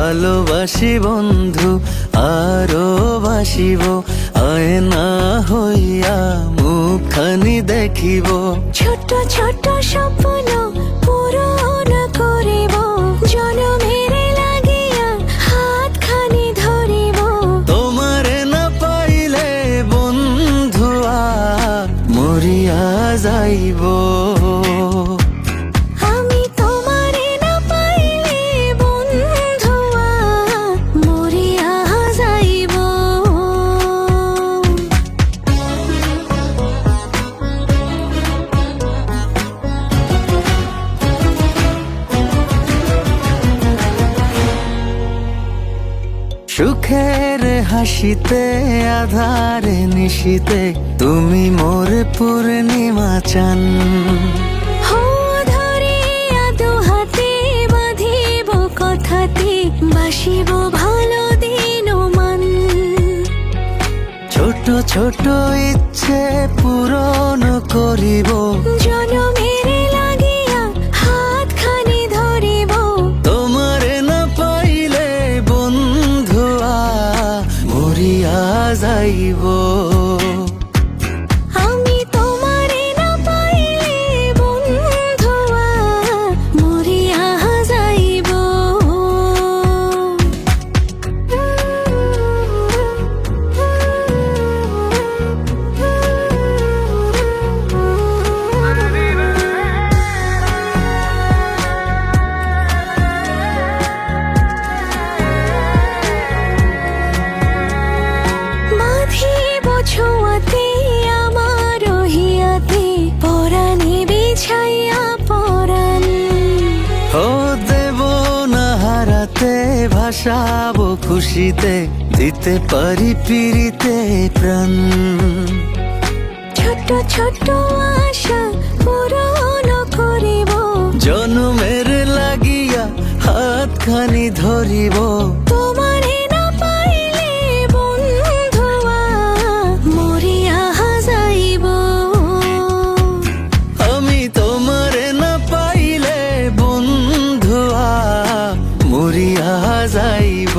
ভালোবাসি বন্ধু আরো বাসিব, আয়না হইয়া মুখখানি দেখিব। ছোট ছোট স্বপ্ন পূরণ করিব, জনমের লাগিয়া হাতখানি ধরিব। তোমারে না পাইলে বন্ধুয়া মরিয়া যাইব। আমি তোমারে না পাইলে বন্ধুয়া মরিয়া যাইব। সুখের হাসিতে আধারে নিশিতে তুমি মোর পূর্ণিমা চান। হো ধরিয়া দুহাতে বাঁধিব কথাতে, বাসিব ভালো দিন মান। ছোট ছোট ইচ্ছে পূরণ করিব, জনমের লাগিয়া হাতখানি ধরিব। তোমারে না পাইলে বন্ধুয়া মরিয়া যাইব। আমি তোমারে না পাইলে বন্ধুয়া মরিয়া যাইব। বাঁধিব ছোঁয়াতে আমার হিয়াতে, পরাণে বিছাইয়া পরাণ। ও দেব না হারাতে ভাসাবো খুশিতে, দিতে পারি পিরিতে প্রাণ। ছোট ছোট আশা পূরণ করিব, জনমের লাগিয়া হাতখানি ধরিব। তোমারে না পাইলে বন্ধুয়া মরিয়া যাইব। আমি তোমারে না পাইলে বন্ধুয়া মরিয়া যাইব।